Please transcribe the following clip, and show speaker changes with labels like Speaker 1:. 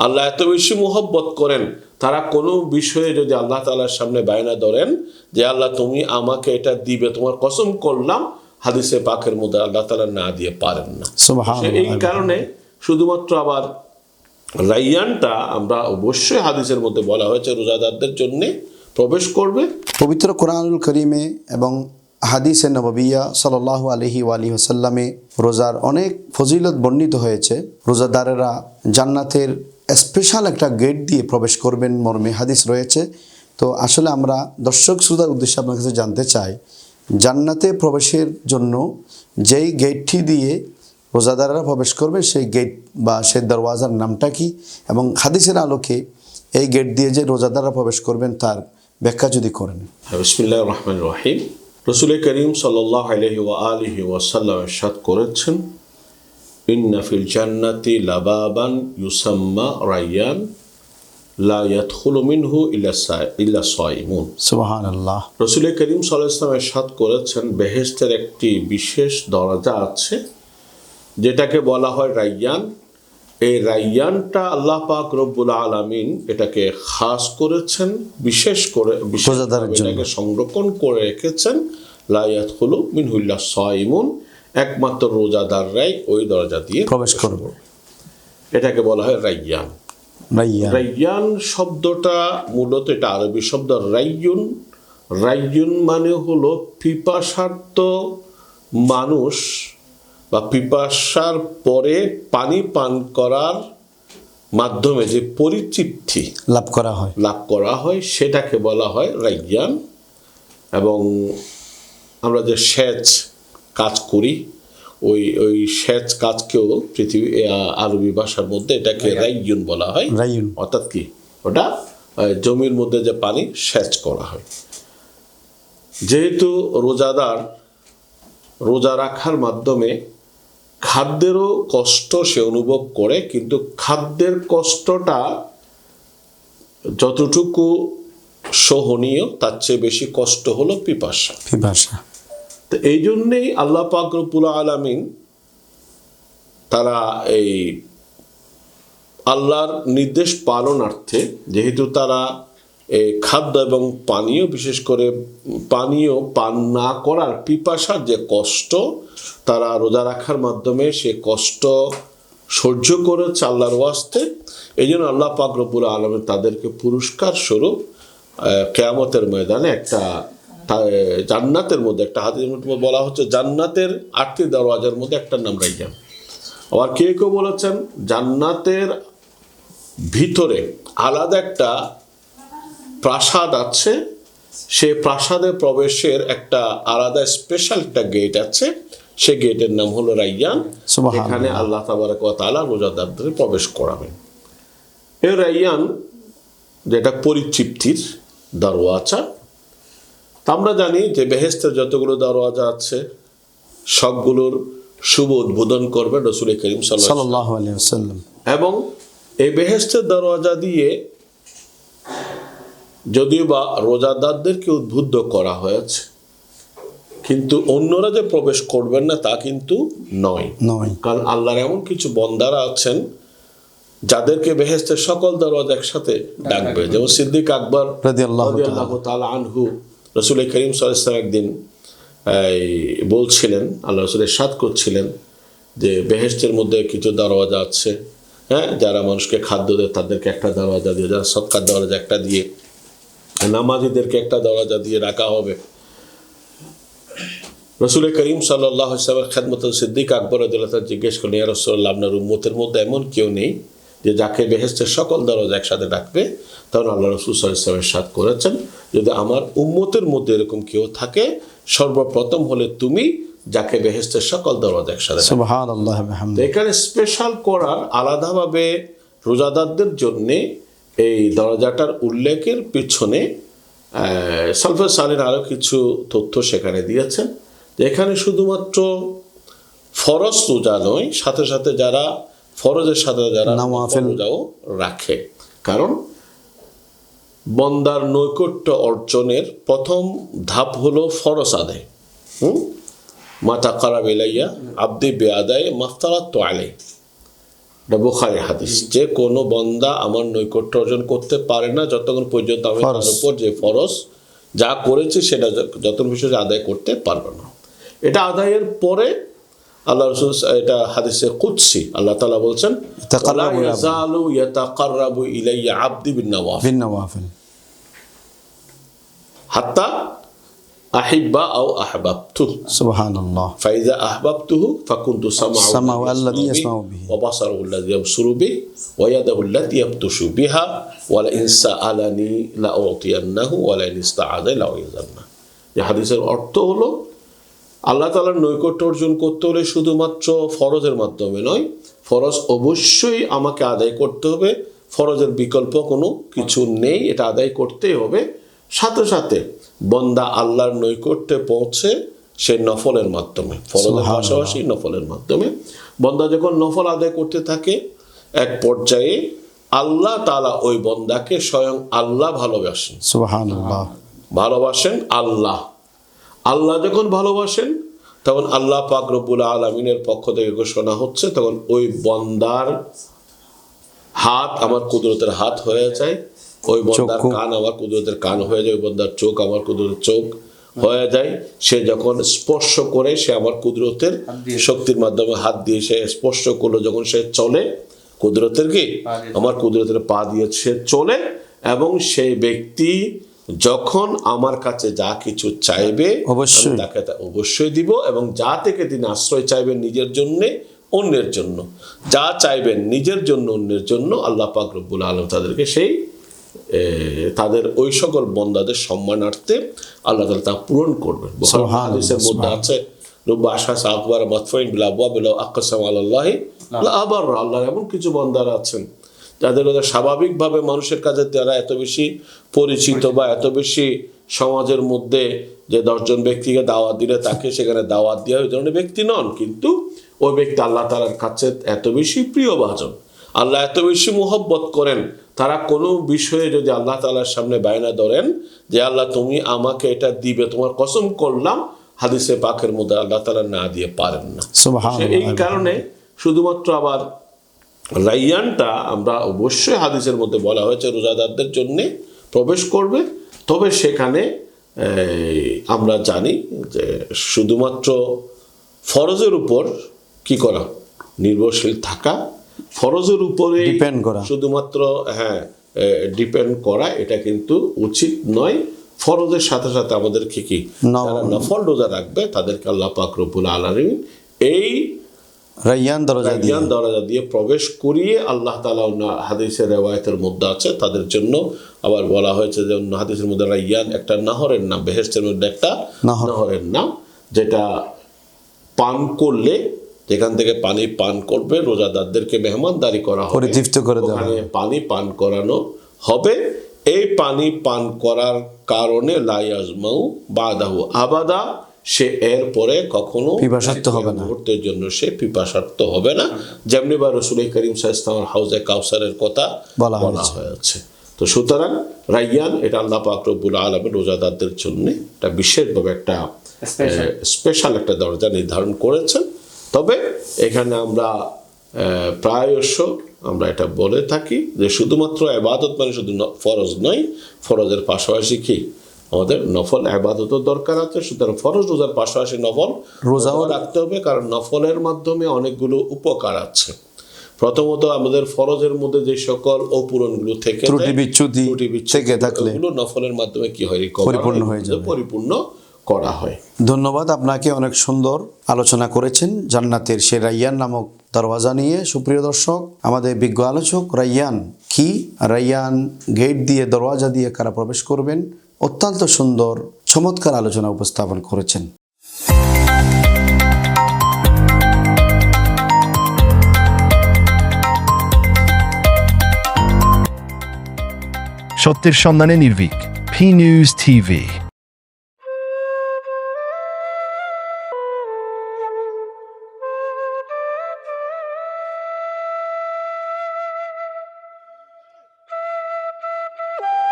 Speaker 1: আল্লাহ এত বেশি মোহব্বত করেন, তারা কোনো বিষয়ে যদি আল্লাহ তাআলার সামনে বায়না ধরেন যে আল্লাহ তুমি আমাকে এটা দিবে, তোমার কসম করলাম, হাদিসে পাকের মধ্যে আল্লাহ তাআলা না দিয়ে পারেন না। এই কারণে শুধুমাত্র আবার রাইয়ানটা আমরা অবশ্যই হাদিসের মধ্যে বলা হয়েছে রোজাদারদের জন্য প্রবেশ করবে।
Speaker 2: পবিত্র কোরআনুল করিমে এবং হাদিসে নববিয়া সাল্লাল্লাহু আলাইহি ওয়াসাল্লামে রোজার অনেক ফজিলত বর্ণিত হয়েছে। রোজাদারেরা জান্নাতের স্পেশাল একটা গেট দিয়ে প্রবেশ করবেন মর্মে হাদিস রয়েছে। তো আসলে আমরা দর্শক শ্রোতার উদ্দেশ্যে আপনার কাছে জানতে চাই, জান্নাতে প্রবেশের জন্য যেই গেটটি দিয়ে রোজাদাররা প্রবেশ করবে সেই গেট বা সেই দরওয়াজার নামটা কি, এবং হাদিসের আলোকে এই গেট দিয়ে যে রোজাদাররা প্রবেশ করবেন তার ব্যাখ্যা যদি করেন।
Speaker 1: বিসমিল্লাহির রহমানির রহিম। রাসূল করিম সাল্লাল্লাহু আলাইহি ওয়া আলিহি ওয়াসাল্লাম ইরশাদ করেছেন, ইন্না ফিল জান্নাতি লাবাবান ইউসাম্মা রায়্যান লা ইয়াদখুলু মিনহু ইল্লা সায়িমুন।
Speaker 2: সুবহানাল্লাহ।
Speaker 1: রাসূল করিম সাল্লাল্লাহু আলাইহি ওয়াসাল্লাম ইরশাদ করেছেন, বেহেশতের একটি বিশেষ দরজা আছে যেটাকে বলা হয় রায়্যান। এই রায়্যানটা আল্লাহ পাক রব্বুল আলামিন এটাকে খাস করেছেন, বিশেষ করে এটাকে সংরক্ষণ করে রেখেছেন। লা ইয়াদখুলু মিনহু ইল্লা সায়িমুন, একমাত্র রোজাদাররাই ওই দরজা দিয়ে প্রবেশ করবে। এটাকে বলা হয় রায়্যান। রায়্যান শব্দটা মূলত এটা আরবি শব্দ রায়্যুন। রায়্যুন মানে হলো পিপাসার্ত মানুষ বা পিপাসার পরে পানি পান করার মাধ্যমে যে পরিতৃপ্তি
Speaker 2: লাভ করা হয়
Speaker 1: সেটাকে বলা হয় রায়্যান। এবং আমরা যে সেচ কাজ করি ওই সেচ কাজকেও পৃথিবী আরবি ভাষার মধ্যে এটাকে রায়্যুন বলা হয়। অর্থাৎ কি, ওটা জমির মধ্যে যে পানি সেচ করা হয়। যেহেতু রোজাদার রোজা রাখার মাধ্যমে খাদ্যেরও কষ্ট সে অনুভব করে, কিন্তু খাদ্যের কষ্টটা যতটুকু সহনীয় তার চেয়ে বেশি কষ্ট হলো পিপাসা। তো এই জন্যেই আল্লাহ পাক রব্বুল আলামিন তারা এই আল্লাহর নির্দেশ পালনার্থে, যেহেতু তারা এই খাদ্য এবং পানীয়, বিশেষ করে পানীয় পান না করার পিপাসার যে কষ্ট, তারা রোজা রাখার মাধ্যমে সে কষ্ট সহ্য করেছে আল্লাহর ওয়াস্তে। এই জন্য আল্লাহ পাক রব্বুল আলামিন তাদেরকে পুরস্কার স্বরূপ কিয়ামতের ময়দানে একটা জান্নাতের মধ্যে একটা হাদিসের মধ্যে বলা হচ্ছে জান্নাতের 8টি দরওয়াজার মধ্যে একটা নাম রায়্যান। আবার কেউ বলেছেন জান্নাতের ভিতরে আলাদা একটা প্রাসাদ আছে, সেই প্রাসাদে প্রবেশের একটা আলাদা স্পেশাল একটা গেট আছে, সে গেটের নাম হলো রায়্যান। এখানে আল্লাহ তাবারক ওয়া তাআলা রোজাদারদের প্রবেশ করাবেন। এই রায়্যান যেটা পরিতৃপ্তির দরওয়াজা। আমরা জানি যে বেহেশতের যতগুলো দরওয়াজা আছে সবগুলোর শুভ উদ্বোধন করবে রাসূল করিম সাল্লাল্লাহু আলাইহি ওয়াসাল্লাম। এবং এই বেহেশতের দরওয়াজা দিয়ে যদিও বা রোজাদারদেরকে উদ্বুদ্ধ করা হয়েছে, কিন্তু অন্যরা যে প্রবেশ করবেন না তা কিন্তু নয়। কারণ আল্লাহর এমন কিছু বান্দারা আছেন যাদেরকে বেহেশতের সকল দরওয়াজা একসাথে ডাকবে। যেমন সিদ্দিক আকবর রাদিয়াল্লাহু তাআলা আনহু, রাসূল করিম সাল্লাল্লাহু আলাইহি ওয়াসাল্লাম একদিন বলছিলেন, আল্লাহ রাসূল ইরশাদ করছিলেন যে বেহেশতের মধ্যে কিছু দরওয়াজা আছে, হ্যাঁ, যারা মানুষকে খাদ্য দেয় তাদেরকে একটা দরওয়াজা দিয়ে, যারা সদকার দরওয়াজা একটা দিয়ে, নামাজীদেরকে একটা দরওয়াজা দিয়ে রাখা হবে। রাসূল করিম সাল্লাল্লাহু আলাইহি ওয়াসাল্লামের খেদমতে সিদ্দিক আকবর রাদিয়াল্লাহু তাআলা জিজ্ঞেস করলেন, ইয়া রাসূলুল্লাহ, আপনার উম্মতের মধ্যে এমন কেউ নেই যে যাকে বেহেশতের সকল দরওয়াজা একসাথে ডাকবে? তখন আল্লাহ রাসূল সাল্লাল্লাহু আলাইহি ওয়াসাল্লাম ইরশাদ করেছেন, যদি আমার উম্মতের মধ্যে এরকম কেউ থাকে, সর্বপ্রথম হলে তুমি যাকে বেহেশতের সকল দরওয়াজা একসাথে।
Speaker 2: সুবহানাল্লাহ ওয়া বিহামদিহি।
Speaker 1: এখানে স্পেশাল করার আলাদাভাবে রোজাদারদের জন্যে এই দরজাটার উল্লেখের পিছনে সালফে সালেহীন আরও কিছু তথ্য সেখানে দিয়েছেন। এখানে শুধুমাত্র ফরজ রোজা নয়, সাথে সাথে যারা ফরজের সাথে যারা নফল রোজাও রাখে। কারণ বন্দার নৈকট্য অর্জনের প্রথম ধাপ হলো ফরজ আদায়। মা তাকাররাবা ইলাইয়া আবদি বিআদায়ে মাফতারাতু আলাইহি, এটা বুখারী হাদিস, যে কোনো বান্দা আমার নৈকট্য অর্জন করতে পারে না যতক্ষণ পর্যন্ত আমি তার উপর যে ফরজ যা করেছি সেটা যতক্ষণ বিষয় আদায় করতে পারবে না। এটা আদায়ের পরে আল্লাহ রাসূল, এটা হাদিসে কুদসি, আল্লাহ তাআলা বলছেন লা ইয়াজালু ইয়াতাকাররাবু ইলাইয়া আবদি
Speaker 2: বিন-নওয়াফিল
Speaker 1: হাত্তা আহিব্বা আও আহবাবতু,
Speaker 2: সুবহানাল্লাহ।
Speaker 1: ফাইজা আহবাবতুহু ফাকুনতু
Speaker 2: সামাউ আল্লাযী ইয়াসমাউ বিহি
Speaker 1: ওয়া বাসারুহু আল্লাযী ইয়াবসুরু বিহি ওয়া ইয়াদাহু আল্লাতী ইয়াবতুশু বিহা ওয়া লা ইন সাআলানি লা উতিয়ান্নাহু ওয়া লা ইন ইসতাআযানি লা উইযান্না। এই হাদিসের অর্থ হলো আল্লাহ তাআলার নৈকট্য অর্জন করতে হলে শুধুমাত্র ফরজের মাধ্যমে নয়, ফরজ অবশ্যই আমাকে আদায় করতে হবে, ফরজের বিকল্প কোনো কিছু নেই, এটা আদায় করতেই হবে। সাথে সাথে বান্দা আল্লাহর নৈকট্যে পৌঁছে সে নফলের মাধ্যমে, ফরজের পাশাপাশি নফলের মাধ্যমে বান্দা যখন নফল আদায় করতে থাকে, এক পর্যায়ে আল্লাহ তাআলা ওই বান্দাকে স্বয়ং আল্লাহ ভালোবাসেন।
Speaker 2: সুবহানাল্লাহ।
Speaker 1: ভালোবাসেন আল্লাহ। আল্লাহ যখন ভালোবাসেন তখন আল্লাহ পাক রব্বুল আলামিনের পক্ষ থেকে ঘোষণা হচ্ছে, তখন ওই বান্দার হাত আমার কুদরতের হাত হয়ে যায়, ওই বান্দার কান আমার কুদরতের কান হয়ে যায়, ওই বান্দার চোখ আমার কুদরতের চোখ হয়ে যায়। সে যখন স্পর্শ করে, সে আমার কুদরতের শক্তির মাধ্যমে হাত দিয়ে সে স্পর্শ করলো, যখন সে চলে কুদরতের কি আমার কুদরতের পা দিয়ে সে চলে, এবং সেই ব্যক্তি যখন আমার কাছে যা কিছু চাইবে
Speaker 2: অবশ্যই
Speaker 1: তাকে তা অবশ্যই দিব, এবং যা থেকে তিনি আশ্রয় চাইবেন নিজের জন্য অন্যের জন্য, যা চাইবেন নিজের জন্য অন্যের জন্য, আল্লাহ পাক রব্বুল আলামিন তাদেরকে সেই তাদের ওই সকল বান্দাদের সম্মানার্থে আল্লাহ তাআলা তা পূরণ করবেন। বুখারী হাদিসের মধ্যে আছে রব্বা আশহাস আকবার মাতফাইন বিল আবওয়াব বিল আকসাম আলাল্লাহি লা আবার, আল্লাহর এমন কিছু বান্দারা আছেন যাদের স্বাভাবিকভাবে মানুষের কাছে তারা এত বেশি পরিচিত বা এত বেশি সমাজের মধ্যে যে 10 জন ব্যক্তিকে দাওয়াত দিলে তাকে সেখানে দাওয়াত দেওয়া ওই ধরনের ব্যক্তি নন, কিন্তু ওই ব্যক্তি আল্লাহ তাআলার কাছে এত বেশি প্রিয়ভাজন, আল্লাহ এত বেশি মুহব্বত করেন, তারা কোনো বিষয়ে যদি আল্লাহ তাআলার সামনে বায়না ধরেন যে আল্লাহ তুমি আমাকে এটা দিবে, তোমার কসম করলাম, হাদিসে পাকের মধ্যে আল্লাহ তাআলা না দিয়ে পারেন না। এই কারণে শুধুমাত্র আবার রাইয়ানটা আমরা অবশ্যই হাদিসের মধ্যে বলা হয়েছে রোজাদারদের জন্য প্রবেশ করবে, তবে সেখানে আমরা জানি যে শুধুমাত্র ফরজের উপর কি করা, নির্ভরশীল থাকা, ফরজের উপরে
Speaker 2: ডিপেন্ড করা,
Speaker 1: শুধুমাত্র ডিপেন্ড করা এটা কিন্তু উচিত নয়। ফরজের সাথে সাথে আমাদেরকে কি যারা নফল রোজা রাখবে তাদেরকে আল্লাহ পাক রব্বুল আলামিন এই রাইয়ান দরজা দিয়ে প্রবেশ করিয়ে আল্লাহ তাআলা হাদিসের রিওয়ায়াতের মধ্যে আছে তাদের জন্য আবার বলা হয়েছে যে অন্য হাদিসের মধ্যে রাইয়ান একটা নহরের নাম, বেহেশতের মধ্যে একটা নহরের নাম, যেটা পান করলে, যেখান থেকে পানি পান করবে রোজাদারদেরকে মেহমানদারি করা হবে, ওখানে পানি পান করানো হবে। এই পানি পান করার কারণে লা ইয়াজমাউ বাদাহু আবাদা, সে এর পরে কখনো
Speaker 2: পিপাসার্ত হবে না,
Speaker 1: মুহূর্তের জন্য সে পিপাসার্ত হবে না, যেমনি বা রাসূল করিম সাল্লাল্লাহু আলাইহি ওয়াসাল্লাম হাউজে কাউসারের কথা বলা হয়েছে। তো সুতরাং রাইয়ান এটা আল্লাহ পাক রব্বুল আলামিন রোজাদারদের জন্য একটা বিশেষভাবে একটা স্পেশাল একটা দরজা নির্ধারণ করেছেন। তবে এখানে আমরা প্রায়শ আমরা এটা বলে থাকি যে শুধুমাত্র ইবাদত মানে শুধু ফরজ নয়, ফরজের পাশাপাশি কি আমাদের নফল ইবাদতও দরকার আছে। সুতরাং ফরজ রোজার পাশাপাশি নফল রোজাও রাখতে হবে, কারণ নফলের মাধ্যমে অনেকগুলো উপকার আছে। প্রথমত আমাদের ফরজের মধ্যে যে সকল অপূরণগুলো থেকে
Speaker 2: ত্রুটি বিচ্যুতি থেকে থাকলে
Speaker 1: ওগুলো নফলের মাধ্যমে কি হয়,
Speaker 2: পরিপূর্ণ হয়ে যাবে,
Speaker 1: পরিপূর্ণ করা হয়।
Speaker 2: ধন্যবাদ, আপনাকে অনেক সুন্দর আলোচনা করেছেন জান্নাতের সে রাইয়ান নামক দরওয়াজা নিয়ে। সুপ্রিয় দর্শক, আমাদের বিজ্ঞ আলোচক রাইয়ান কি, রাইয়ান গেট দিয়ে দরওয়াজা দিয়ে কারা প্রবেশ করবেন, অত্যন্ত সুন্দর চমৎকার আলোচনা উপস্থাপন করেছেন।
Speaker 3: সত্যের সন্ধানে নির্ভীক, P News TV।